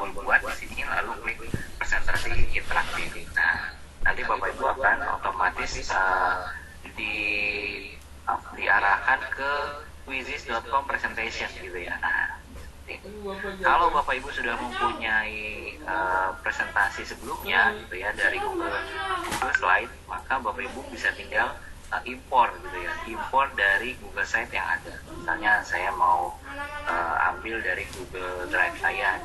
Bapak Ibu buat di sini, lalu klik presentasi interaktif. Nah, nanti Bapak Ibu akan otomatis diarahkan ke quizzes.com presentation gitu ya. Nah, kalau Bapak Ibu sudah mempunyai presentasi sebelumnya gitu ya dari Google Slide, maka Bapak Ibu bisa tinggal impor gitu ya, impor dari Google Slide yang ada. Misalnya saya mau ambil dari Google Drive saya,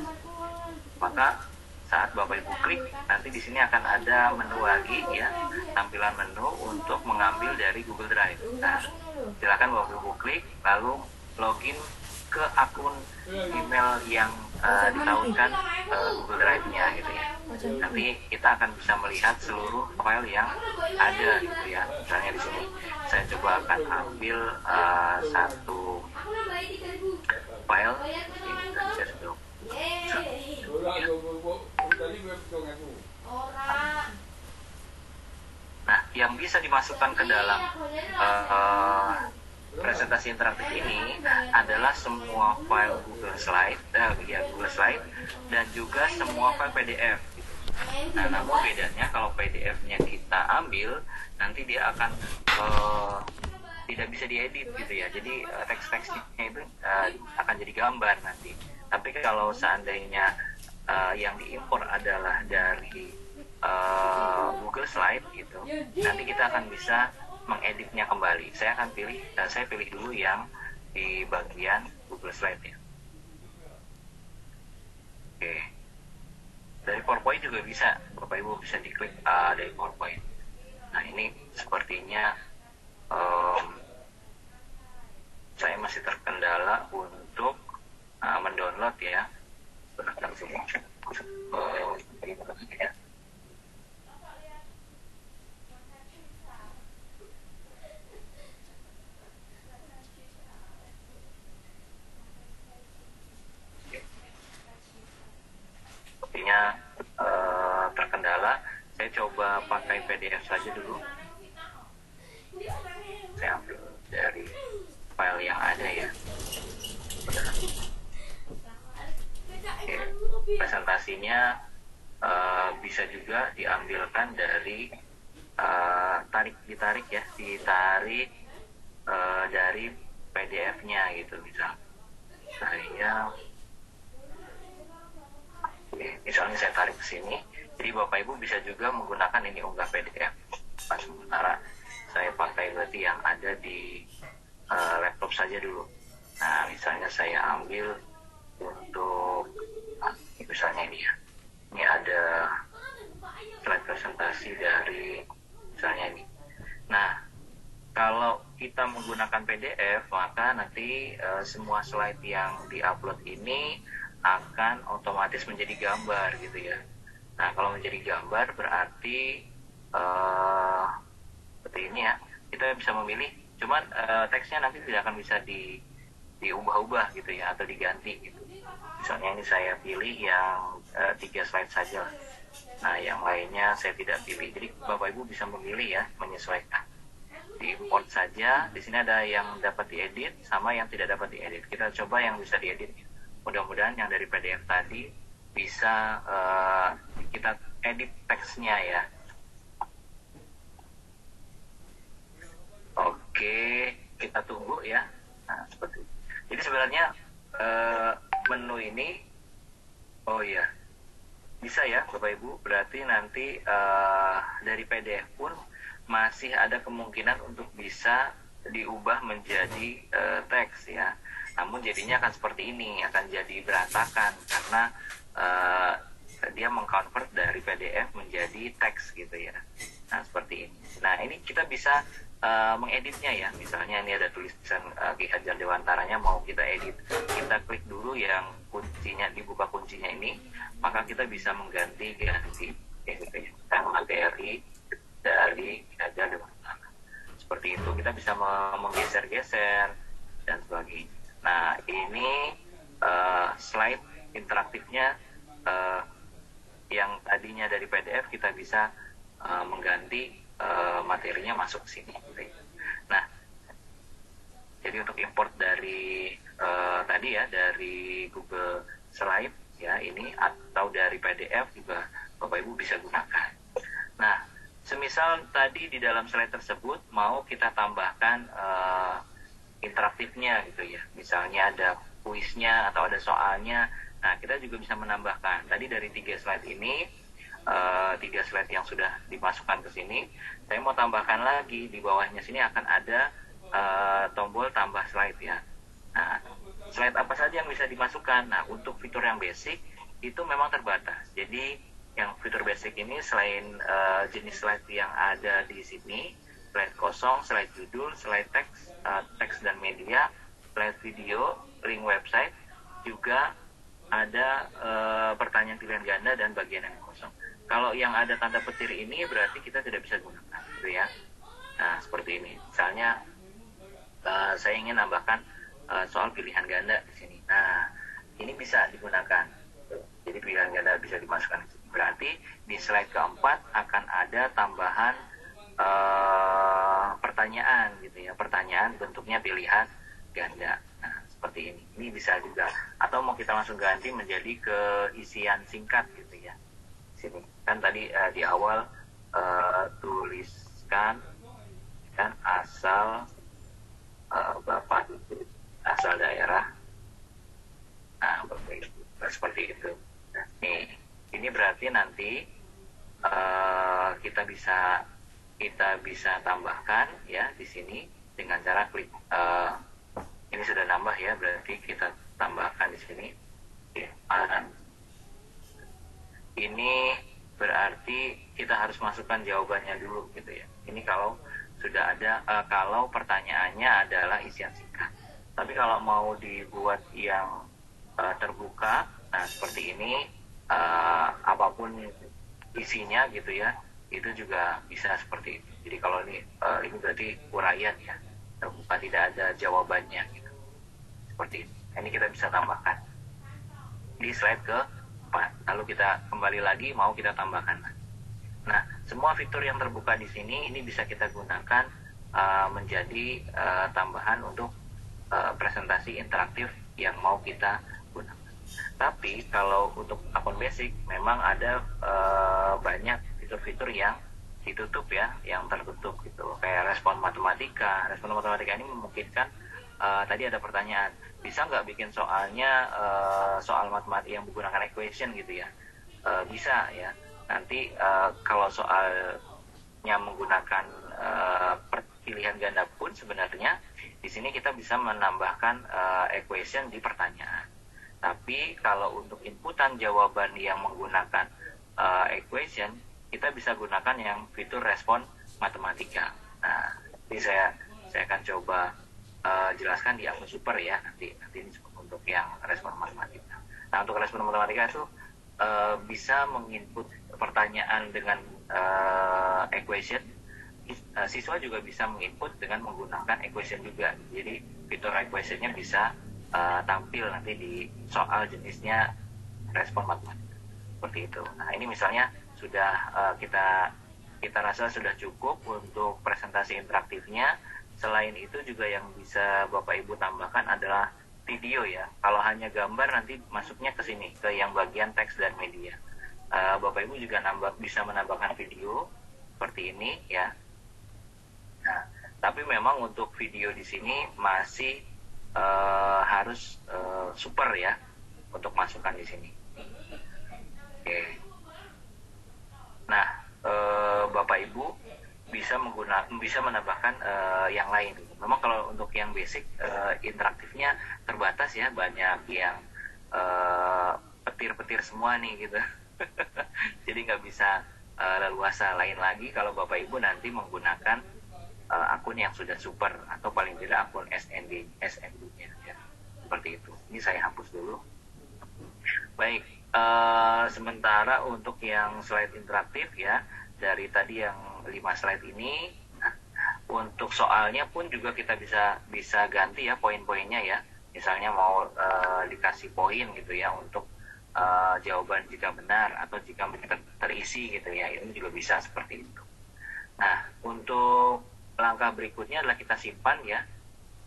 maka saat Bapak Ibu klik, nanti di sini akan ada menu lagi ya, tampilan menu untuk mengambil dari Google Drive. Nah, silakan Bapak Ibu klik, lalu login ke akun email yang ditautkan Google Drive-nya gitu ya. Nanti kita akan bisa melihat seluruh file yang ada gitu ya. Misalnya di sini saya coba akan ambil satu file ini saja. Nah, yang bisa dimasukkan ke dalam presentasi interaktif ini adalah semua file Google Slide, Google Slide, dan juga semua file PDF. Nah, namun bedanya kalau PDF-nya kita ambil, nanti dia akan tidak bisa diedit gitu ya. Jadi teks-teksnya itu akan jadi gambar nanti. Tapi kalau seandainya yang diimpor adalah dari Google Slide gitu, nanti kita akan bisa mengeditnya kembali. Saya pilih dulu yang di bagian Google Slide ya. Oke. Dari PowerPoint juga bisa, Bapak Ibu bisa diklik dari PowerPoint. Nah, ini sepertinya saya masih terkendala untuk mendownload ya. Bentar semua. Ya. Sepertinya terkendala. Saya coba pakai PDF saja dulu. Saya ambil dari file yang ada ya. Oke. Presentasinya bisa juga diambilkan dari ditarik dari PDF-nya gitu misal. Misalnya saya tarik ke sini, jadi Bapak Ibu bisa juga menggunakan ini unggah PDF. Sementara saya pakai berarti yang ada di laptop saja dulu. Nah, misalnya saya ambil untuk misalnya ini ya. Ini ada slide presentasi dari misalnya ini. Nah, kalau kita menggunakan PDF, maka nanti semua slide yang diupload ini akan otomatis menjadi gambar gitu ya. Nah, kalau menjadi gambar berarti seperti ini ya. Kita bisa memilih, cuman teksnya nanti tidak akan bisa diubah-ubah gitu ya, atau diganti gitu. Misalnya ini saya pilih yang 3 slide saja. Nah, yang lainnya saya tidak pilih. Jadi Bapak Ibu bisa memilih ya, menyesuaikan. Di-import saja. Di sini ada yang dapat diedit sama yang tidak dapat diedit. Kita coba yang bisa diedit. Mudah-mudahan yang dari PDF tadi bisa kita edit teksnya ya. Oke, kita tunggu ya. Nah, seperti itu. Jadi sebenarnya menu ini, oh ya, bisa ya Bapak Ibu. Berarti nanti dari PDF pun masih ada kemungkinan untuk bisa diubah menjadi teks ya. Namun jadinya akan seperti ini, akan jadi berantakan karena dia mengkonvert dari PDF menjadi teks gitu ya. Nah, seperti ini. Nah, ini kita bisa mengeditnya ya. Misalnya ini ada tulisan Ki Hajar Dewantaranya mau kita edit. Kita klik dulu yang kuncinya, dibuka kuncinya ini, maka kita bisa mengganti ya, materi dari Ki Hajar Dewantara. Seperti itu. Kita bisa menggeser-geser dan sebagainya. Nah, ini slide interaktifnya yang tadinya dari PDF kita bisa mengganti materinya masuk ke sini. Nah, jadi untuk import dari tadi ya dari Google Slide ya ini, atau PDF juga Bapak Ibu bisa gunakan. Nah, semisal tadi di dalam slide tersebut mau kita tambahkan interaktifnya gitu ya, misalnya ada kuisnya atau ada soalnya. Nah, kita juga bisa menambahkan. Tadi dari 3 slide ini, 3 slide yang sudah dimasukkan ke sini, saya mau tambahkan lagi. Di bawahnya sini akan ada tombol tambah slide ya. Nah, slide apa saja yang bisa dimasukkan? Nah, untuk fitur yang basic itu memang terbatas. Jadi yang fitur basic ini selain jenis slide yang ada di sini, slide kosong, slide judul, slide teks, teks dan media, slide video, link website, juga ada pertanyaan pilihan ganda dan bagian yang kosong. Kalau yang ada tanda petir ini berarti kita tidak bisa gunakan, gitu ya. Nah, seperti ini. Misalnya saya ingin nambahkan soal pilihan ganda di sini. Nah, ini bisa digunakan. Jadi pilihan ganda bisa dimasukkan. Berarti di slide keempat akan ada tambahan pertanyaan, gitu ya. Pertanyaan bentuknya pilihan ganda. Nah, seperti ini. Ini bisa juga. Atau mau kita langsung ganti menjadi keisian singkat gitu ya. Sini kan tadi di awal tuliskan kan asal Bapak, asal daerah. Nah, seperti itu. Nah, ini berarti nanti kita bisa tambahkan ya di sini dengan cara klik. Ini sudah nambah ya, berarti kita tambahkan di sini. Ini berarti kita harus masukkan jawabannya dulu gitu ya. Ini kalau sudah ada, kalau pertanyaannya adalah isian singkat. Tapi kalau mau dibuat yang terbuka, nah seperti ini, apapun isinya gitu ya, itu juga bisa seperti itu. Jadi kalau ini berarti uraian ya, terbuka, tidak ada jawabannya gitu. Seperti ini. Ini kita bisa tambahkan di slide ke-4. Lalu kita kembali lagi, mau kita tambahkan. Nah, semua fitur yang terbuka di sini ini bisa kita gunakan menjadi tambahan untuk presentasi interaktif yang mau kita gunakan. Tapi kalau untuk akun basic memang ada banyak fitur-fitur yang ditutup ya, yang tertutup gitu. Kayak respon matematika. Respon matematika ini memungkinkan tadi ada pertanyaan, bisa nggak bikin soalnya soal matematika yang menggunakan equation gitu ya? Bisa ya. Nanti kalau soalnya menggunakan pilihan ganda pun sebenarnya di sini kita bisa menambahkan equation di pertanyaan. Tapi kalau untuk inputan jawaban yang menggunakan equation, kita bisa gunakan yang fitur respon matematika. Nah, ini saya akan coba jelaskan di akun super ya, nanti ini untuk yang respon matematika. Nah, untuk respon matematika itu bisa menginput pertanyaan dengan equation. Siswa juga bisa menginput dengan menggunakan equation juga. Jadi fitur equationnya bisa tampil nanti di soal jenisnya respon matematika. Seperti itu. Nah, ini misalnya sudah kita rasa sudah cukup untuk presentasi interaktifnya. Selain itu juga yang bisa Bapak Ibu tambahkan adalah video ya. Kalau hanya gambar nanti masuknya ke sini, ke yang bagian teks dan media. Bapak Ibu juga bisa menambahkan video seperti ini ya. Nah, tapi memang untuk video di sini masih harus super ya untuk masukkan di sini. Oke. Nah, Bapak Ibu bisa menambahkan yang lain. Memang kalau untuk yang basic interaktifnya terbatas ya, banyak yang petir-petir semua nih gitu. Jadi nggak bisa leluasa. Lain lagi kalau Bapak Ibu nanti menggunakan akun yang sudah super atau paling tidak akun SND-nya ya. Seperti itu. Ini saya hapus dulu. Baik, sementara untuk yang slide interaktif ya, dari tadi yang 5 slide ini, nah, untuk soalnya pun juga kita bisa ganti ya poin-poinnya ya. Misalnya mau dikasih poin gitu ya untuk jawaban jika benar atau jika terisi gitu ya, ini juga bisa seperti itu. Nah, untuk langkah berikutnya adalah kita simpan ya.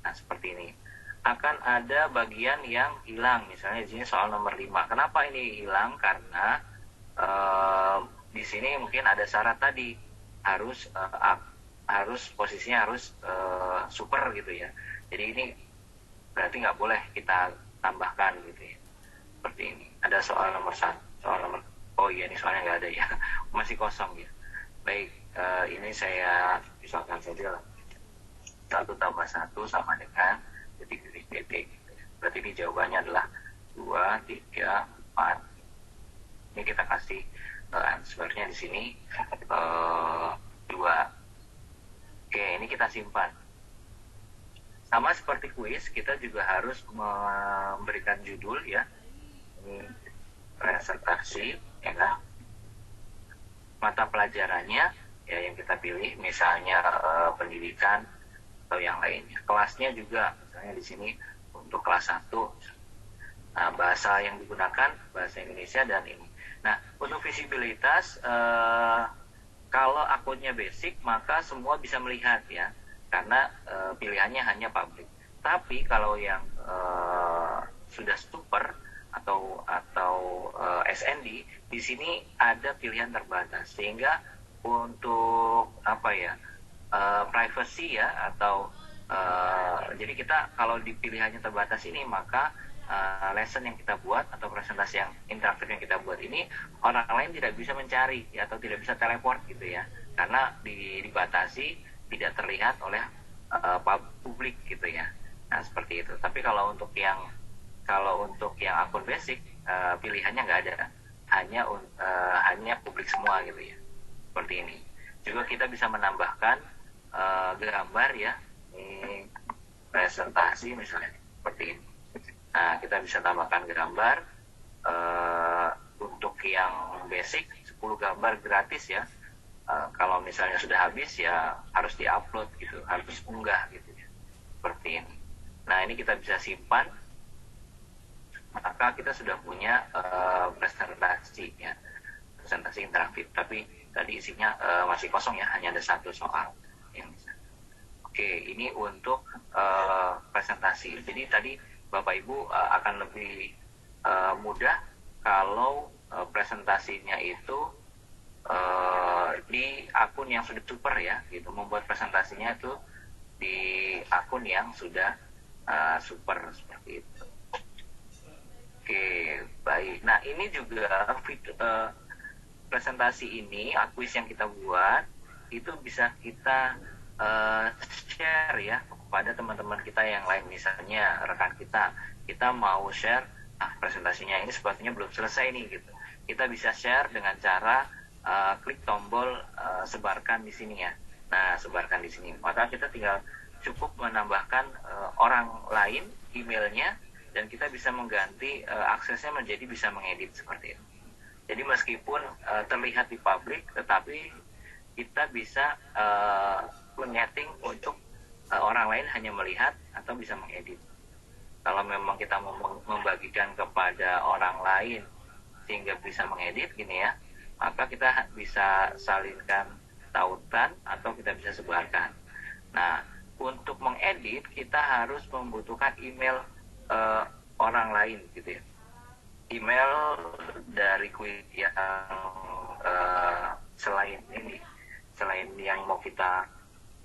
Nah, seperti ini. Akan ada bagian yang hilang, misalnya di sini soal nomor 5. Kenapa ini hilang? Karena di sini mungkin ada syarat tadi harus posisinya harus super gitu ya. Jadi ini berarti nggak boleh kita tambahkan gitu ya. Seperti ini. Ada soal nomor satu, oh iya ini soalnya nggak ada ya, masih kosong ya. Baik, ini saya visualkan saja lah. 1 tambah 1 sama dengan titik. Berarti ini jawabannya adalah 2, 3, 4. Ini kita kasih answernya di sini 2. Oke, ini kita simpan. Sama seperti kuis, kita juga harus memberikan judul ya. Ini presentasi, ya kan? Mata pelajarannya ya yang kita pilih, misalnya pendidikan atau yang lainnya. Kelasnya juga, misalnya di sini untuk kelas 1. Nah, bahasa yang digunakan bahasa Indonesia dan ini. Nah, untuk visibilitas, kalau akunnya basic maka semua bisa melihat ya, karena pilihannya hanya public. Tapi kalau yang sudah super atau SND, di sini ada pilihan terbatas, sehingga untuk privacy ya, atau jadi kita kalau di pilihannya terbatas ini, maka lesson yang kita buat atau presentasi yang interaktif yang kita buat ini orang lain tidak bisa mencari ya, atau tidak bisa teleport gitu ya, karena dibatasi tidak terlihat oleh publik gitu ya. Nah seperti itu. Tapi kalau untuk yang akun basic, pilihannya nggak ada, hanya publik semua gitu ya, seperti ini. Juga kita bisa menambahkan gambar ya, ini presentasi misalnya seperti ini. Nah, kita bisa tambahkan gambar. Untuk yang basic 10 gambar gratis ya. Kalau misalnya sudah habis ya harus diupload gitu, harus unggah gitu ya. Seperti ini. Nah, ini kita bisa simpan. Maka kita sudah punya presentasi ya. Presentasi interaktif, tapi tadi isinya masih kosong ya, hanya ada 1 soal yang bisa. Oke, ini untuk presentasi. Jadi tadi Bapak Ibu akan lebih mudah kalau presentasinya itu di akun yang sudah super ya, gitu. Membuat presentasinya itu di akun yang sudah super seperti itu. Oke, baik. Nah, ini juga presentasi ini, kuis yang kita buat itu bisa kita share ya kepada teman-teman kita yang lain. Misalnya rekan kita mau share presentasinya ini sepertinya belum selesai nih gitu, kita bisa share dengan cara klik tombol sebarkan di sini ya. Nah, sebarkan di sini, maka kita tinggal cukup menambahkan orang lain emailnya, dan kita bisa mengganti aksesnya menjadi bisa mengedit seperti itu. Jadi meskipun terlihat di publik, tetapi kita bisa menyeting untuk orang lain hanya melihat atau bisa mengedit. Kalau memang kita membagikan kepada orang lain sehingga bisa mengedit gini ya, maka kita bisa salinkan tautan atau kita bisa sebarkan. Nah, untuk mengedit kita harus membutuhkan email orang lain gitu ya. Email dari kuis yang selain yang mau kita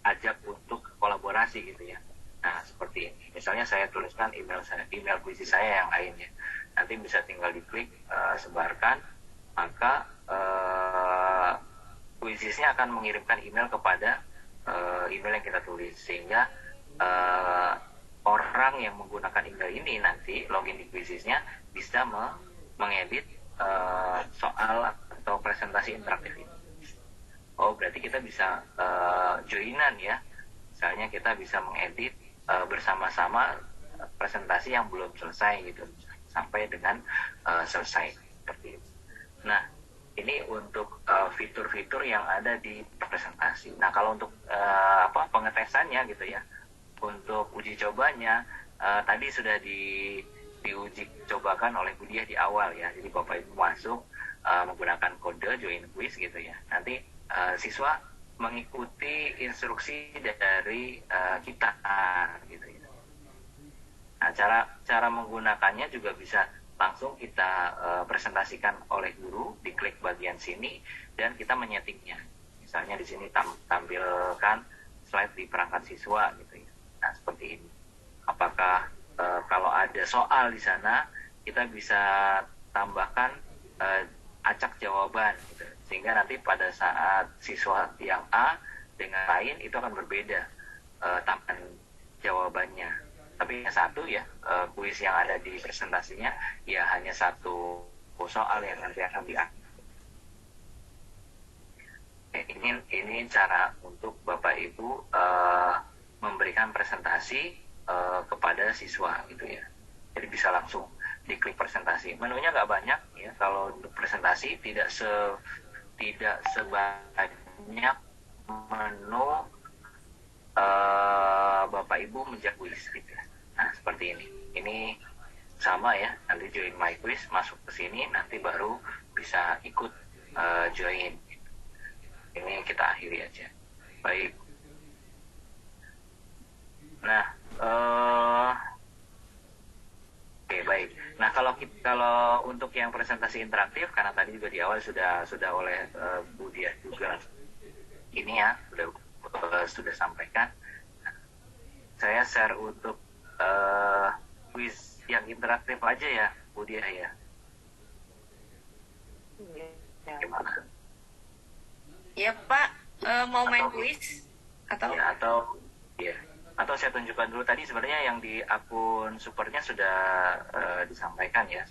ajak untuk kolaborasi gitu ya. Nah, seperti ini. Misalnya saya tuliskan email puisi saya yang lainnya. Nanti bisa tinggal diklik sebarkan, maka puisisnya akan mengirimkan email kepada email yang kita tulis, sehingga orang yang menggunakan email ini nanti login di puisisnya bisa mengedit soal atau presentasi interaktif ini. Oh, berarti kita bisa joinan ya. Misalnya kita bisa mengedit bersama-sama presentasi yang belum selesai gitu, sampai dengan selesai seperti itu. Nah, ini untuk fitur-fitur yang ada di presentasi. Nah, kalau untuk pengetesannya gitu ya, untuk uji cobanya tadi sudah diuji cobakan oleh Budiah di awal ya. Jadi Bapak Ibu masuk menggunakan kode join quiz gitu ya. Nanti siswa mengikuti instruksi dari kita gitu ya. Nah, cara menggunakannya juga bisa langsung kita presentasikan oleh guru, diklik bagian sini dan kita menyetingnya. Misalnya di sini tampilkan slide di perangkat siswa gitu ya. Nah, seperti ini. Apakah kalau ada soal di sana kita bisa tambahkan acak jawaban gitu. Sehingga nanti pada saat siswa yang A dengan lain itu akan berbeda tampilan jawabannya. Tapi yang satu ya, kuis yang ada di presentasinya ya hanya satu soal yang nanti akan diangkat. Ini cara untuk Bapak Ibu memberikan presentasi kepada siswa gitu ya. Jadi bisa langsung diklik presentasi. Menunya nggak banyak ya. Kalau untuk presentasi tidak sebanyak menu Bapak Ibu menjadi kuis gitu. Nah, seperti ini. Ini sama ya. Nanti join my quiz, masuk ke sini, nanti baru bisa ikut join. Ini kita akhiri aja. Baik. Nah, oke, baik. Nah, kalau untuk yang presentasi interaktif, karena tadi juga di awal sudah oleh Bu Diah juga ini ya sudah sampaikan. Saya share untuk quiz yang interaktif aja ya, Bu Diah ya. Gimana? Ya Pak, mau main quiz atau? Ya, atau saya tunjukkan dulu tadi sebenarnya yang di akun supernya sudah disampaikan ya.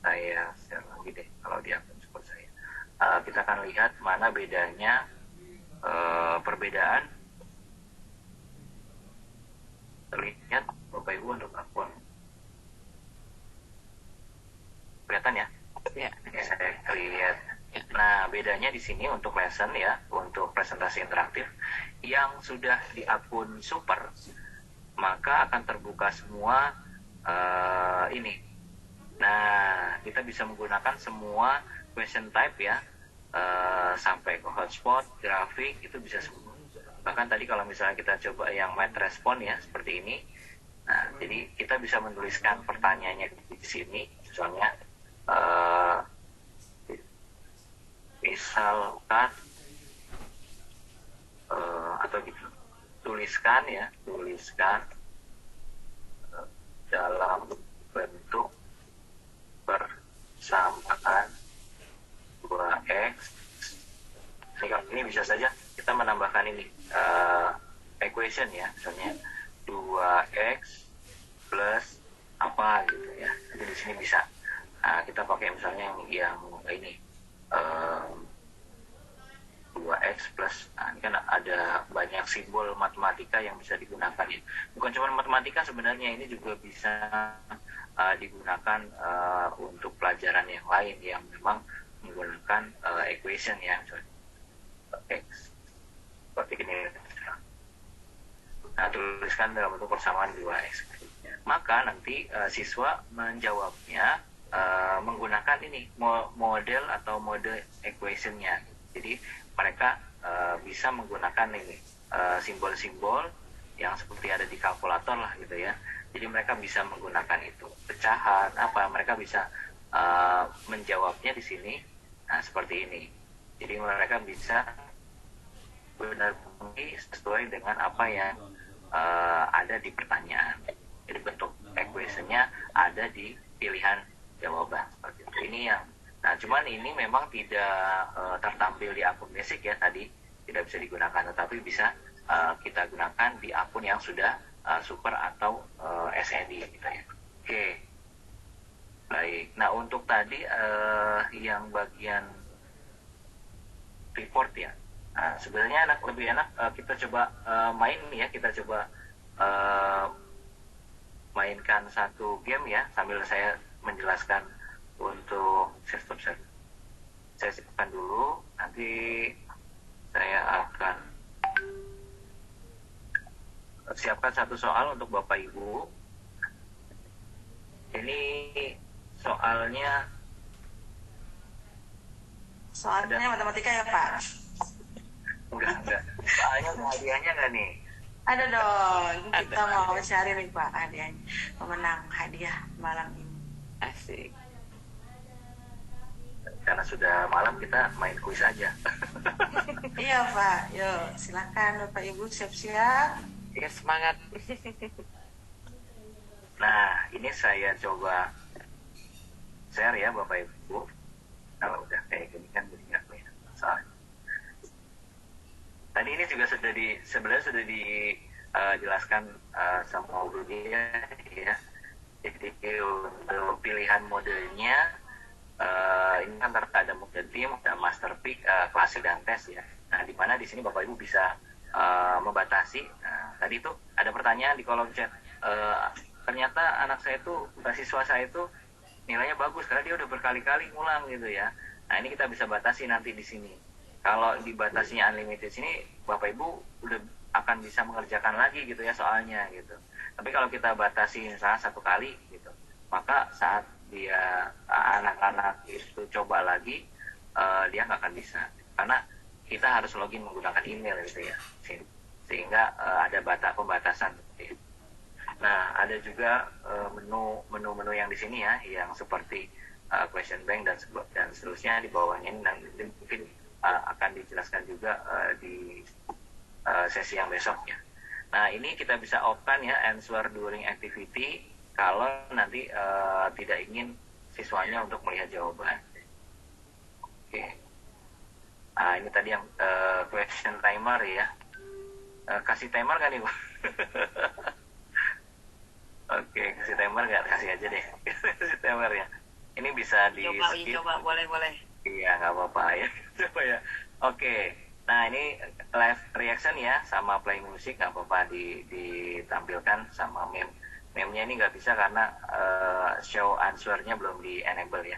Saya share lagi deh kalau di akun super saya. Kita akan lihat mana bedanya perbedaan. Terlihat Bapak Ibu untuk akun. Kelihatan ya? Ya. Saya lihat. Nah, bedanya di sini untuk lesson ya, untuk presentasi interaktif yang sudah di akun super, maka akan terbuka semua ini. Nah, kita bisa menggunakan semua question type ya, sampai ke hotspot, grafik, itu bisa semua. Bahkan tadi kalau misalnya kita coba yang math respond ya, seperti ini. Nah, jadi kita bisa menuliskan pertanyaannya di sini, misalnya misalkan atau gitu, tuliskan dalam bentuk persamaan 2x. Ini bisa saja kita menambahkan ini equation ya, misalnya 2x plus apa gitu ya. Jadi di sini bisa kita pakai misalnya yang ini 2x plus, ini kan ada banyak simbol matematika yang bisa digunakan ya. Bukan cuma matematika sebenarnya, ini juga bisa digunakan untuk pelajaran yang lain yang memang menggunakan equation ya, misalnya x seperti ini. Nah, tuliskan dalam bentuk persamaan 2x. Maka nanti siswa menjawabnya menggunakan ini model atau mode equationnya. Jadi mereka bisa menggunakan ini simbol-simbol yang seperti ada di kalkulator lah gitu ya. Jadi mereka bisa menggunakan itu pecahan apa, mereka bisa menjawabnya di sini. Nah, seperti ini. Jadi mereka bisa benar-benar sesuai dengan apa yang ada di pertanyaan. Jadi bentuk equationnya ada di pilihan jawaban seperti itu. Ini yang, nah cuman ini memang tidak tertampil di akun basic ya, tadi tidak bisa digunakan, tetapi bisa kita gunakan di akun yang sudah super atau SND gitu ya. Oke, baik. Nah untuk tadi yang bagian report ya, sebenarnya lebih enak kita coba main ya, kita coba mainkan satu game ya sambil saya menjelaskan untuk sistem saya siapkan dulu, nanti saya akan siapkan satu soal untuk Bapak Ibu. Ini soalnya matematika ya Pak? Enggak. Soalnya hadiahnya enggak nih? Ada dong, kita mau cari nih Pak hadiahnya, pemenang hadiah malam ini. Asik. Karena sudah malam, kita main kuis aja. Iya Pak, yuk silakan Bapak Ibu siap-siap. Ya, semangat. Nah, ini saya coba share ya Bapak Ibu. Kalau udah kayak gini kan jadi nggak kelihatan soalnya. Tadi ini juga sebenarnya sudah dijelaskan sama Budi ya. Jadi untuk pilihan modelnya ini kan ada model team, ada master pick, klasik dan tes ya. Nah, di mana di sini Bapak Ibu bisa membatasi. Nah, tadi itu ada pertanyaan di kolom chat. Ternyata anak saya itu, siswa saya itu nilainya bagus karena dia udah berkali-kali ngulang gitu ya. Nah, ini kita bisa batasi nanti di sini. Kalau dibatasinya unlimited sini, Bapak Ibu udah akan bisa mengerjakan lagi gitu ya soalnya gitu. Tapi kalau kita batasi misalnya 1 kali gitu, maka saat dia anak-anak itu coba lagi, dia nggak akan bisa karena kita harus login menggunakan email gitu ya, sehingga ada pembatasan gitu. Nah, ada juga menu-menu yang di sini ya, yang seperti question bank dan seterusnya di bawahnya ini, dan mungkin akan dijelaskan juga di sesi yang besoknya. Nah, ini kita bisa off-kan ya, answer during activity kalau nanti tidak ingin siswanya untuk melihat jawaban. Oke. Nah, ini tadi yang question timer ya. Kasih timer kan nih, Bu? Oke, kasih timer nggak? Kasih aja deh. Kasih timer ya. Ini bisa di skip. Coba, boleh. Iya, nggak apa-apa ya. Coba ya. Oke. Nah, ini live reaction ya, sama play musik nggak apa-apa ditampilkan, sama meme-nya ini nggak bisa karena show answer-nya belum di enable ya.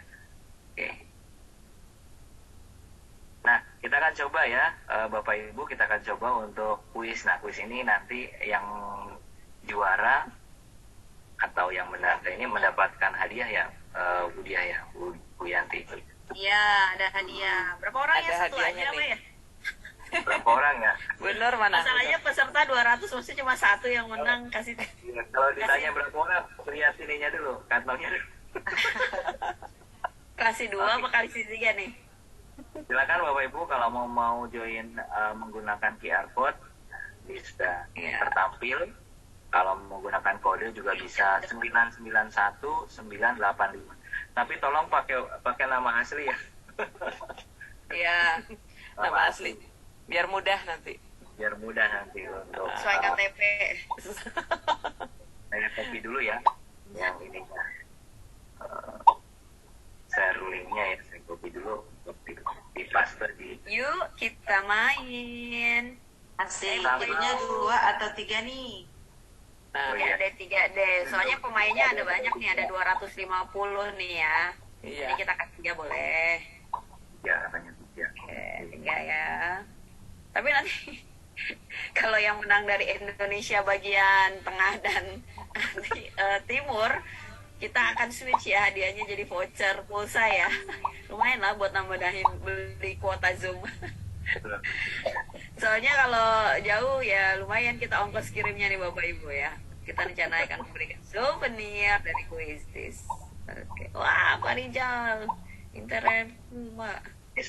Oke. Nah, kita akan coba ya, Bapak Ibu, kita akan coba untuk kuis. Nah, kuis ini nanti yang juara atau yang ini mendapatkan hadiah ya, Bu Dia ya, Bu Yanti. Iya, ada hadiah. Berapa orang Ada ya? Satu hadiahnya aja apa nih. ya? Berapa orang ya? Bener mana? Masalahnya peserta 200, mesti cuma satu yang menang. Kasih Ya, kalau ditanya berapa orang, lihat ininya dulu, kantongnya dulu. kasih 2 apa kasih 3 nih? Silakan Bapak Ibu kalau mau join menggunakan QR code bisa tertampil. Kalau menggunakan kode juga bisa 991985. Tapi tolong pakai nama asli ya. Iya, nama asli. Biar mudah nanti. Biar mudah nanti untuk Sesuai KTP. saya copy dulu ya yang ininya. Share linknya ya, saya copy dulu untuk di paste di. Yuk, kita main. Asik. Pilihnya 2 atau 3 nih? Nah, Oh, iya. Ada 3 deh. Soalnya pemainnya ada banyak nih, ada 250 nih ya. iya. Jadi kita kasih 3 boleh. Ya, katanya 3. Oke, 3 ya. Tapi nanti kalau yang menang dari Indonesia bagian tengah dan timur, kita akan switch ya, hadiahnya jadi voucher pulsa ya. Lumayan lah buat nambahin beli kuota Zoom. Soalnya kalau jauh ya lumayan kita ongkos kirimnya nih Bapak Ibu ya. Kita rencana akan memberikan souvenir dari Quiztis. Oke. Wah, Pak Rijal. Internet Mbak.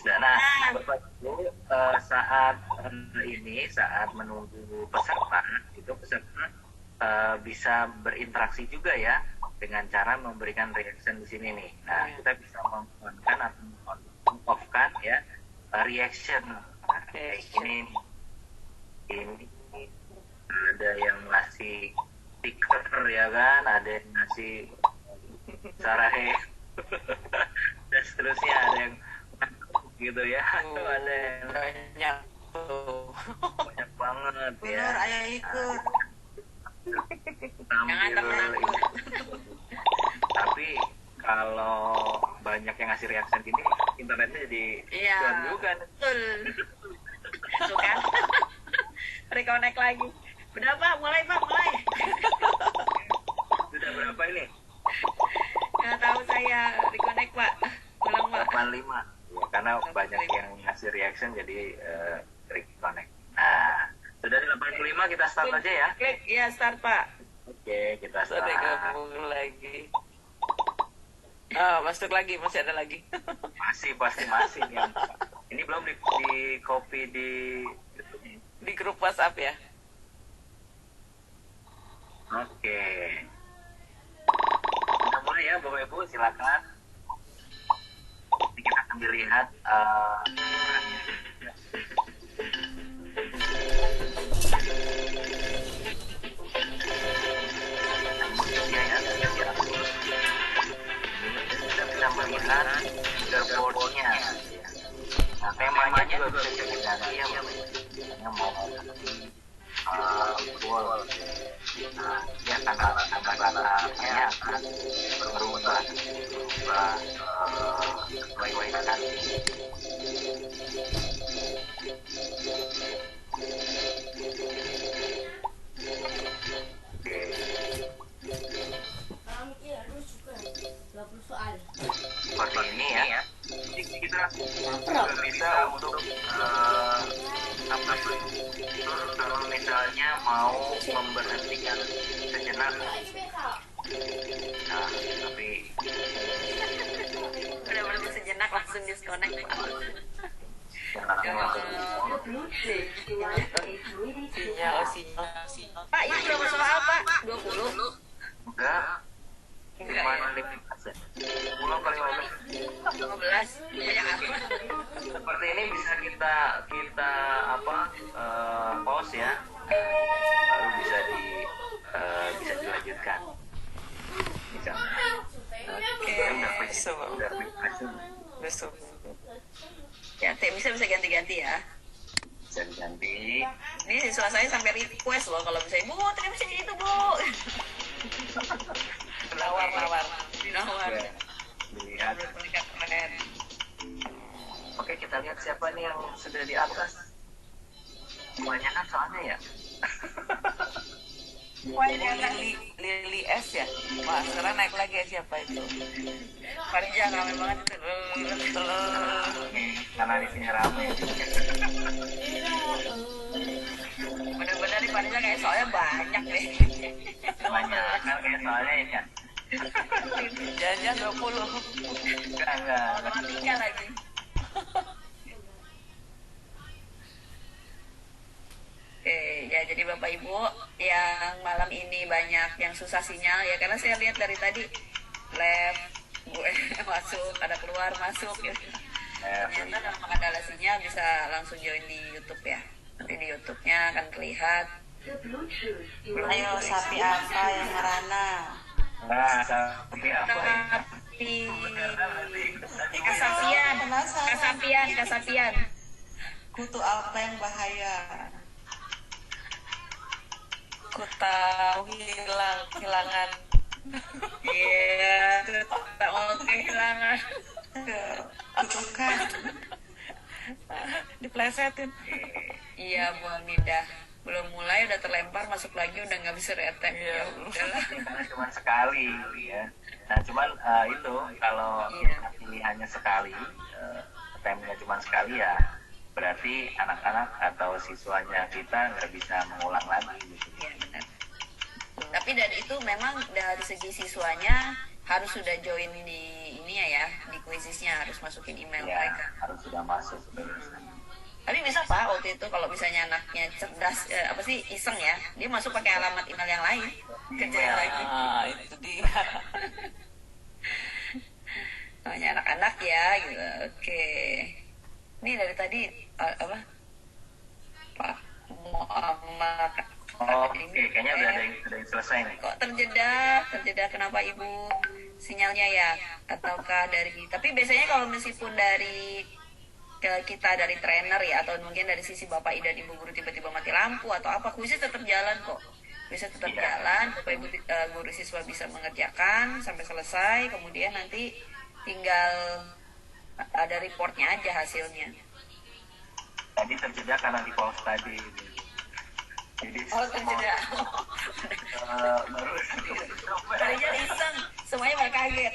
Nah, Bapak Ibu, saat menunggu peserta, itu peserta bisa berinteraksi juga ya dengan cara memberikan reaction di sini nih. Nah, kita bisa on-kan atau off-kan ya reaction. Nah, kayak ini ada yang ngasih stiker ya kan, ada yang ngasih sarahe dan seterusnya, ada yang gitu ya, ada yang Banyak tuh. banyak banget ya. Bener, ayo ikut. Sambil Jangan takut. tapi kalau banyak yang ngasih reaction gini, internetnya jadi Iya. cuan juga. Betul. Tuh kan. Reconnect lagi. Udah Pak, mulai Pak, mulai. Sudah berapa ini? Nggak tahu saya, reconnect Pak. Ulang Pak. 85 ya, karena banyak yang ngasih reaction jadi reconnect. Nah, sudah di 85, kita start aja ya. Klik, ya start Pak. Oke, kita Sudah start. gabung lagi. Oh, masuk lagi, masih ada lagi. Masih pasti masih nih yang ini belum di copy di YouTube-nya. Di grup WhatsApp ya. Oke. Kita mulai ya Bapak Ibu, silakan. Ini kita sambil lihat musiknya ya. Kita bisa melihat leaderboard-nya. Nah, temanya juga bisa diganti ya, Bapak Ibu. Misalnya mau goal. Nah, dia akan rata-ratanya akan berubah sesuai dengan seperti ini ya. Jadi kita bisa untuk apa itu kalau misalnya mau memberhentikan sejenak. Nah, tapi Udah berhenti sejenak langsung disconnect. Sinyal. Pak, ini berapa soal Pak? 20? enggak cuma 15 pulau kali 15 15? Banyak apa? seperti ini bisa kita pause ya, baru bisa dilanjutkan bisa. Oke, Udah masuk. besok. Ya, bisa ganti-ganti ya. Bisa diganti. Ini siswa saya sampai request loh kalau bisa Ibu, terima kasih itu Bu. Nawar-nawar. Nawar. Ya, dilihat. Keren. Oke, kita lihat siapa nih yang sudah di atas. Kebanyakan soalnya ya. Lili S ya. Wah, sekarang naik lagi ya, siapa itu? Parija ramai banget itu. Karena di sini ramai. Bener-bener nih Parija kayak soalnya banyak deh. Banyak kan kayak soalnya ini ya. Jangan 20. Enggak. Matematika lagi. Oke, ya jadi Bapak Ibu yang malam ini banyak yang susah sinyal ya, karena saya lihat dari tadi left gue masuk, ada keluar masuk gitu. Ternyata kalau ada sinyal bisa langsung join di YouTube ya. Nanti di YouTube-nya akan terlihat. Ayo sapi apa yang merana? Nah, seperti apa ini? Tapi kasapian. Kutu apa yang bahaya? Ku tahu hilangan. Iya, tak mau kehilangan. Kutukan. Diplesetin. Iya, Bu Nida. Belum mulai udah terlempar, masuk lagi udah nggak bisa reattach. Ya udahlah. Karena cuma sekali ya. Nah, cuman itu kalau pilihannya sekali, temanya cuma sekali ya, berarti anak-anak atau siswanya kita nggak bisa mengulang lagi gitu. Iya, benar. Tapi dari itu memang dari segi siswanya harus sudah join di ini ya, di quizisnya harus masukin email Ya, mereka. harus sudah masuk. Tapi bisa Pak, waktu itu kalau misalnya anaknya cerdas, iseng ya, dia masuk pakai alamat email yang lain, kerja lagi. Ah, itu dia. Namanya anak-anak ya, gitu. Oke. Ini dari tadi Pak Muhammad. Oke, kayaknya udah ada yang selesai nih. Kok terjeda kenapa Ibu sinyalnya ya? Ataukah dari, tapi biasanya kalau meskipun dari kita dari trainer ya, atau mungkin dari sisi Bapak Ida Ibu guru tiba-tiba mati lampu atau apa, kuisnya tetap jalan kok. Bisa tetap jalan, Bapak Ibu guru siswa bisa mengerjakan sampai selesai, kemudian nanti tinggal ada reportnya aja hasilnya. Tadi terjeda karena di pause tadi. Jadi Terjeda. baru Tadinya iseng, semuanya pada kaget.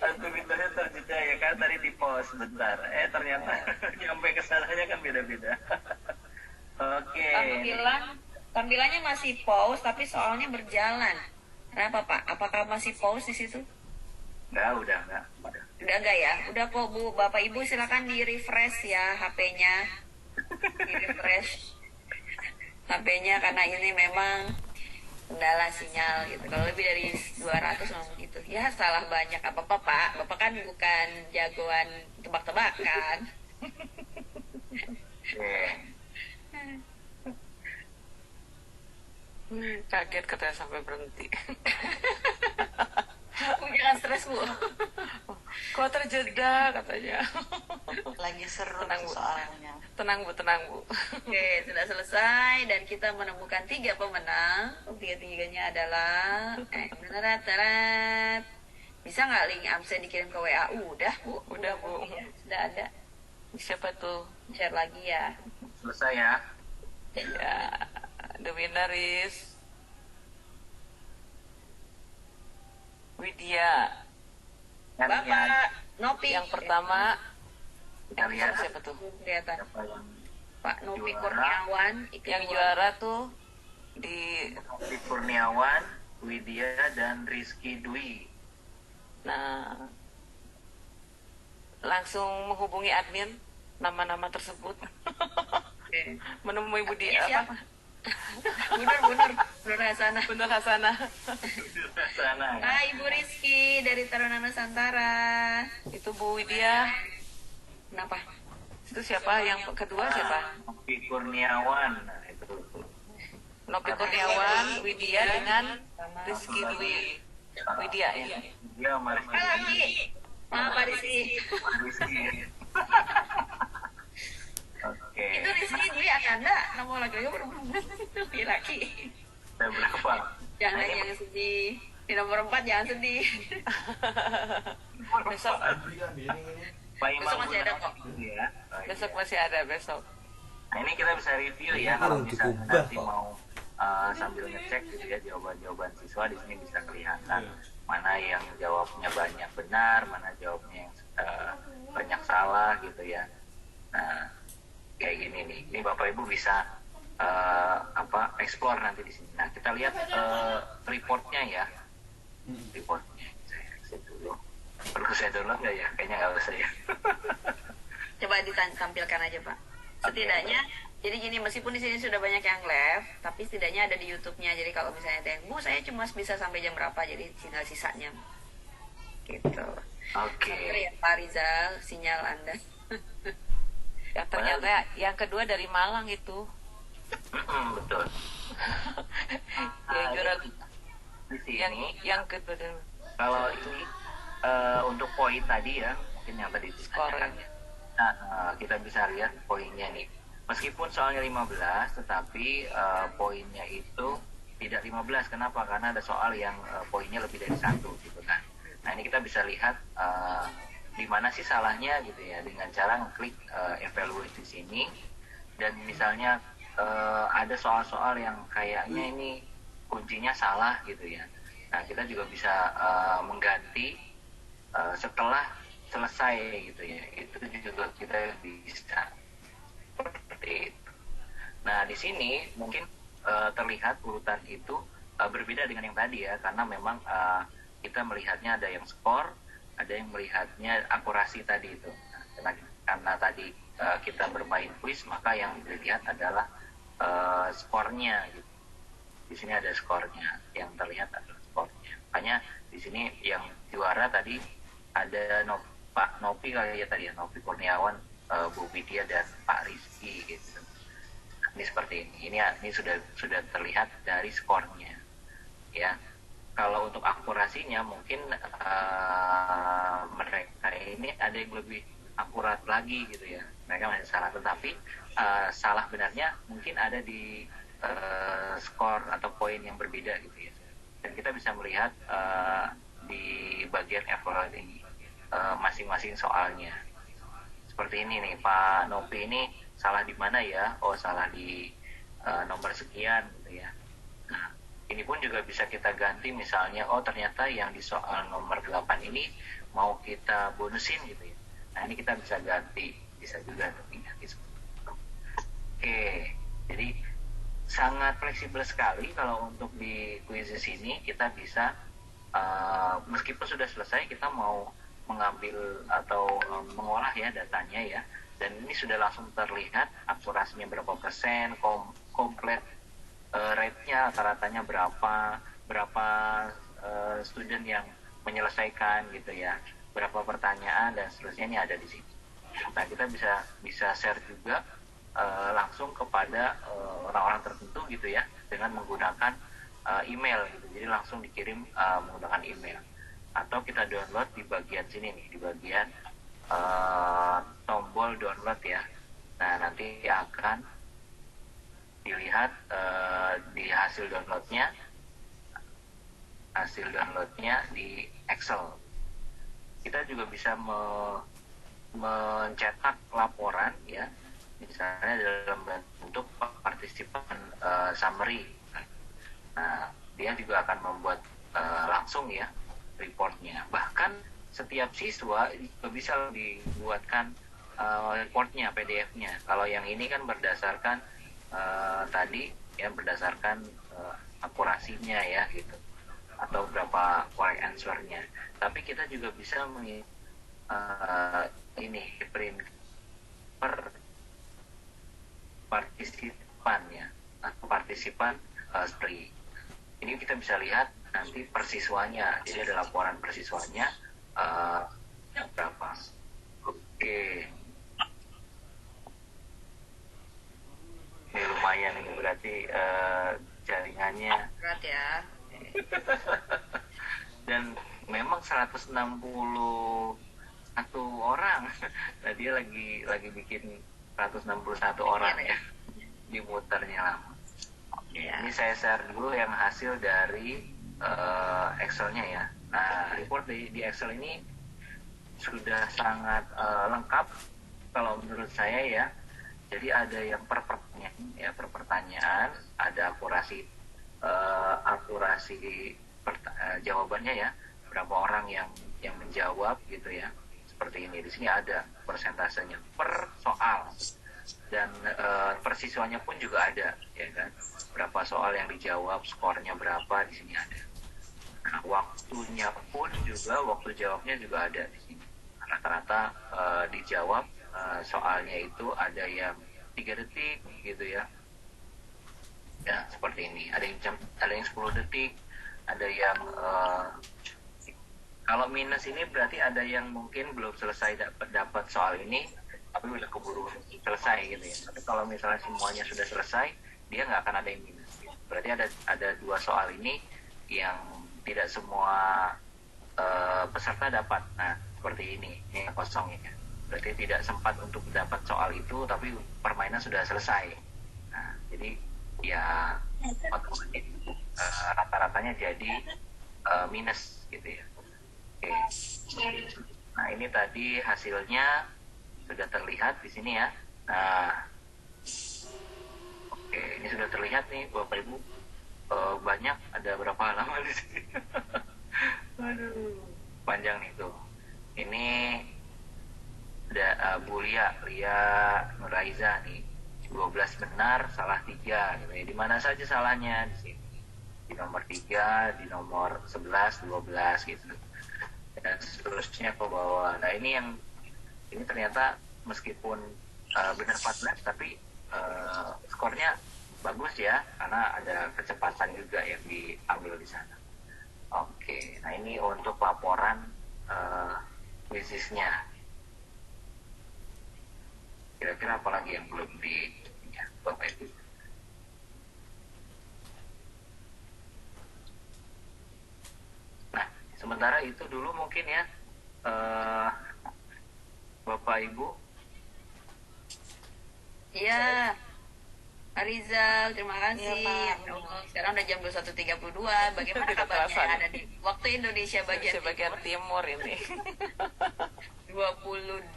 aktivitasnya terjeda ya kan, tadi di pause sebentar. Ternyata nyampe ke sananya kan beda-beda. Oke. Tampilannya masih pause tapi soalnya berjalan. Kenapa Pak? Apakah masih pause di situ? Enggak. Udah enggak ya? Udah kok Bu, Bapak Ibu silakan di refresh ya HP-nya. Di refresh HP-nya karena ini memang kendala sinyal gitu. Kalau lebih dari 200 memang gitu. Ya salah banyak apa-apa Pak. Bapak kan bukan jagoan tebak-tebakan. Oke. Kaget katanya sampai berhenti. Bu jangan stres Bu. Kok terjeda katanya. Lagi seru Tenang, Bu. soalnya. Tenang Bu. Oke, sudah selesai dan kita menemukan 3 pemenang. Tiga-tiganya adalah tarat. Bisa nggak link absen dikirim ke WA? Udah Bu. Udah, Bu. Sudah ada. Siapa tuh? Share lagi ya. Selesai ya. Ya, the winner is Widya. Bapak Nopi. Yang pertama, Kita lihat siapa tuh? Kelihatan. siapa yang Pak Nopi Juara. Kurniawan. Yang juara tuh di Nopi Kurniawan, Widya dan Rizky Dwi. nah langsung menghubungi admin nama-nama tersebut. Oke. Menemui Budi Siapa? apa? Bunur Hasanah. Bunda Hasanah. Sana ya. Hai Ibu Rizky dari Taruna Nusantara. Itu Bu Widya. Kenapa? Itu siapa? Yang kedua siapa? Nopi Kurniawan. Nah, itu. Nopi Kurniawan, Widya dengan Rizky Dwi. Widya ya. Dia sama Rizky. Lagi. Pak Rizky. Rizky. Oke. Itu Rizky Dwi Ananda. Nomor laki-laki perempuan. Laki. Saya berapa? Jangan sedih. Di nomor 4 jangan sedih. Besok Pak Imam Besok masih ada Gunawan. kok. Ya. besok masih ada besok. Nah ini kita bisa review ya kalau misalnya nanti mau sambil ngecek gitu ya jawaban-jawaban siswa di sini bisa kelihatan mana yang jawabnya banyak benar, mana jawabnya yang banyak salah gitu ya. Nah kayak gini nih, ini Bapak Ibu bisa explore nanti di sini. Nah kita lihat reportnya ya, reportnya. Saya exit dulu. Perlu saya download nggak ya? Kayaknya nggak usah ya. Coba ditampilkan aja Pak. Setidaknya, jadi gini meskipun di sini sudah banyak yang live, tapi setidaknya ada di YouTube-nya. Jadi kalau misalnya ada yang, Bu saya cuma bisa sampai jam berapa, jadi tinggal sisanya. Gitu. Oke. Sabar ya Pak Rizal, sinyal Anda. Ya ternyata yang kedua dari Malang itu. Betul. Yang juara Di sini yang kedua dari kalau ini untuk poin tadi ya mungkin yang tadi ditanyakan ya. Nah kita bisa lihat poinnya nih meskipun soalnya 15 tetapi poinnya itu tidak 15. Kenapa? Karena ada soal yang poinnya lebih dari 1 gitu kan. Nah ini kita bisa lihat di mana sih salahnya gitu ya dengan cara ngeklik evaluate di sini dan misalnya ada soal-soal yang kayaknya ini kuncinya salah gitu ya. Nah kita juga bisa mengganti setelah selesai gitu ya, itu juga kita bisa seperti itu. Nah di sini mungkin terlihat urutan itu berbeda dengan yang tadi ya, karena memang kita melihatnya ada yang skor, ada yang melihatnya akurasi tadi itu. Nah, karena tadi kita bermain quiz, maka yang dilihat adalah skornya gitu. Di sini ada skornya, yang terlihat adalah skornya. Makanya di sini yang juara tadi ada Pak Nopi kali ya tadi ya, Nopi Kurniawan, Bu Widya dan Pak Rizky gitu. Ini seperti ini. Ini sudah terlihat dari skornya. Ya. Kalau untuk akurasinya mungkin mereka ini ada yang lebih akurat lagi gitu ya. Mereka masih salah, tetapi salah benarnya mungkin ada di skor atau poin yang berbeda gitu ya. Dan kita bisa melihat di bagian evaluasi ini masing-masing soalnya. Seperti ini nih, Pak Nopi ini salah di mana ya? Oh, salah di nomor sekian gitu ya. Nah, ini pun juga bisa kita ganti misalnya, oh ternyata yang di soal nomor 8 ini mau kita bonusin gitu ya. Nah, ini kita bisa ganti, bisa juga ganti seperti itu. Oke, jadi sangat fleksibel sekali kalau untuk di quizzes ini kita bisa meskipun sudah selesai kita mau mengambil atau mengolah ya datanya ya, dan ini sudah langsung terlihat akurasinya berapa persen, komplit rate-nya rata-ratanya berapa student yang menyelesaikan gitu ya, berapa pertanyaan dan seterusnya, ini ada di sini. Nah kita bisa share juga langsung kepada orang-orang tertentu gitu ya, dengan menggunakan email gitu. Jadi langsung dikirim menggunakan email, atau kita download di bagian sini nih, di bagian tombol download ya. Nah nanti akan dilihat di hasil downloadnya di Excel. Kita juga bisa mencetak laporan ya, misalnya dalam bentuk partisipan summary. Nah dia juga akan membuat langsung ya reportnya. Bahkan setiap siswa juga bisa dibuatkan reportnya, PDF-nya. Kalau yang ini kan berdasarkan tadi ya, berdasarkan akurasinya ya gitu, atau berapa correct answer-nya. Tapi kita juga bisa ini print per partisipan ya, atau partisipan story. Ini kita bisa lihat nanti persiswanya, jadi ada laporan persiswanya berapa. Oke, ini lumayan, ini berarti jaringannya berat ya. Dan memang 161 orang. Nah dia lagi bikin 161 orang ya, dimuternya lama. Ini saya share dulu yang hasil dari Excel-nya ya. Nah report di Excel ini sudah sangat lengkap kalau menurut saya ya. Jadi ada yang per pertanyaan, ada akurasi jawabannya ya, berapa orang yang menjawab gitu ya, seperti ini. Di sini ada persentasenya per soal, dan per siswanya pun juga ada ya kan, berapa soal yang dijawab, skornya berapa, di sini ada. Nah, waktunya pun juga, waktu jawabnya juga ada di sini. Rata-rata dijawab soalnya itu ada yang 3 detik gitu ya. Ya, seperti ini. Ada yang 10 detik, ada yang kalau minus ini berarti ada yang mungkin belum selesai dapat soal ini, tapi udah keburu selesai gitu ya. Tapi kalau misalnya semuanya sudah selesai, dia nggak akan ada yang minus. Berarti ada 2 soal ini yang tidak semua peserta dapat. Nah, seperti ini kosong ya. Berarti tidak sempat untuk dapat soal itu, tapi permainan sudah selesai. Nah, jadi ya otomatis rata-ratanya jadi minus gitu ya. Oke. Nah ini tadi hasilnya sudah terlihat di sini ya. Nah, oke, ini sudah terlihat nih Bapak Ibu. Banyak, ada berapa halaman di sini? Aduh, panjang nih tuh. Ini ada Bu Lia Nuraiza nih, 12 benar, salah 3 gitu ya. Di mana saja salahnya? Di sini, di nomor 3, di nomor 11, 12 gitu, dan seterusnya ke bawah. Nah ini ternyata meskipun benar 14, tapi skornya bagus ya, karena ada kecepatan juga yang diambil di sana. Oke, nah ini untuk laporan quizisnya. Kira-kira apa lagi yang belum ya, Bapak Ibu? Nah, sementara itu dulu mungkin ya, Bapak Ibu. Iya, Pak Rizal, terima kasih. Iya, Pak. Ya Allah, sekarang udah jam 21.32. Bagaimana Tidak kabarnya terasa nih. ada di waktu Indonesia bagian timur ini. 23.32,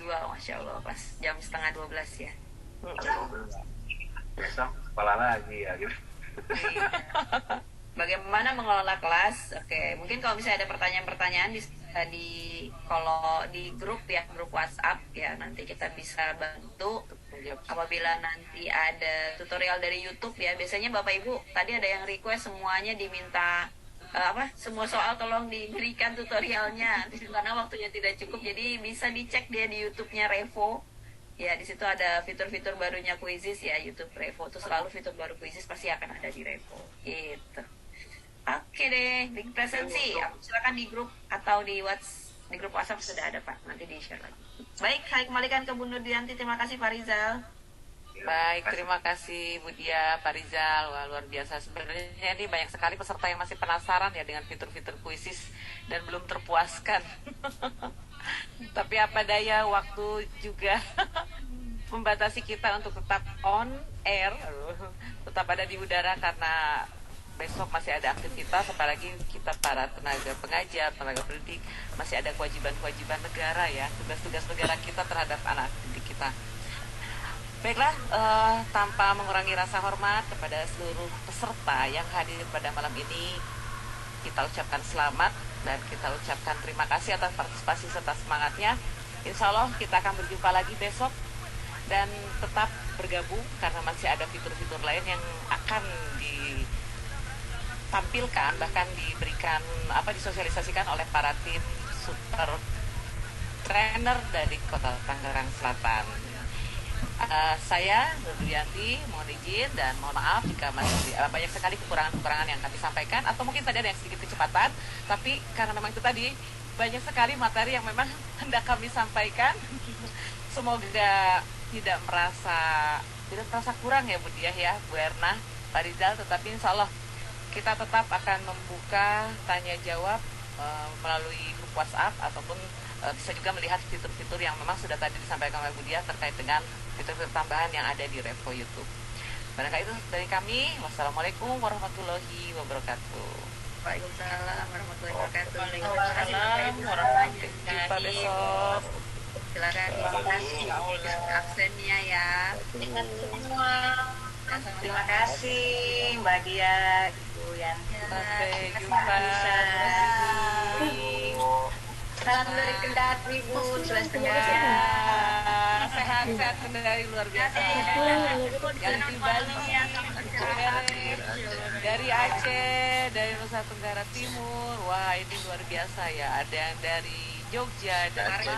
Masya Allah, pas jam setengah 12 ya. Besok sekolah lagi ya gitu. Iya. Bagaimana mengelola kelas? Oke, mungkin kalau misalnya ada pertanyaan-pertanyaan kalau di grup ya, grup WhatsApp ya, nanti kita bisa bantu. Apabila nanti ada tutorial dari YouTube ya, biasanya Bapak Ibu tadi ada yang request semuanya diminta semua soal tolong diberikan tutorialnya karena waktunya tidak cukup. Jadi bisa dicek dia di YouTube-nya Revo. Ya, di situ ada fitur-fitur barunya Quizzes ya, YouTube Revo tuh selalu fitur baru Quizzes pasti akan ada di Revo. Gitu. Oke deh, di presensi silakan di grup atau di grup WhatsApp sudah ada Pak, nanti di share lagi. Baik, saya kembalikan ke Bu Nurdianti. Terima kasih Pak Rizal. Baik, terima kasih Bu Dia, Pak Rizal. Wah, luar biasa. Sebenarnya ini banyak sekali peserta yang masih penasaran ya dengan fitur-fitur Quizzes dan belum terpuaskan. Tapi apa daya, waktu juga membatasi kita untuk tetap on air, tetap ada di udara karena besok masih ada aktivitas, apalagi kita para tenaga pengajar, tenaga pendidik masih ada kewajiban-kewajiban negara ya, tugas-tugas negara kita terhadap anak didik kita. Baiklah, tanpa mengurangi rasa hormat kepada seluruh peserta yang hadir pada malam ini, kita ucapkan selamat dan kita ucapkan terima kasih atas partisipasi serta semangatnya. Insya Allah kita akan berjumpa lagi besok dan tetap bergabung karena masih ada fitur-fitur lain yang akan ditampilkan, bahkan diberikan disosialisasikan oleh para tim super trainer dari Kota Tangerang Selatan. Saya Nurdianti mohon izin dan mohon maaf jika masih banyak sekali kekurangan-kekurangan yang kami sampaikan atau mungkin tadi ada yang sedikit kecepatan, tapi karena memang itu tadi banyak sekali materi yang memang hendak kami sampaikan. Semoga tidak merasa kurang ya Bu Diah ya, Bu Erna, Pak Rizal, tetapi insya Allah kita tetap akan membuka tanya jawab melalui grup WhatsApp ataupun bisa juga melihat fitur-fitur yang memang sudah tadi disampaikan oleh Bu Diah terkait dengan fitur-fitur tambahan yang ada di Revo YouTube. Barangkali itu dari kami. Wassalamualaikum warahmatullahi wabarakatuh. Waalaikumsalam warahmatullahi wabarakatuh. Waalaikumsalam warahmatullahi wabarakatuh. Jumpa besok. Silakan absennya ya. Ingat semua. Terima kasih Mbak Dia, Ibu Yanti. Sampai jumpa. Salam dari Kendari Bu, jelas sehat-sehat Kendari luar biasa. Yang di Bali, dari Aceh, dari Nusa Tenggara Timur, wah ini luar biasa ya. Ada yang dari Jogja, dari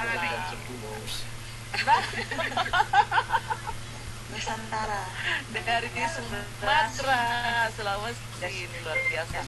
Nusantara, dari Sumatera, Sulawesi, ini luar biasa.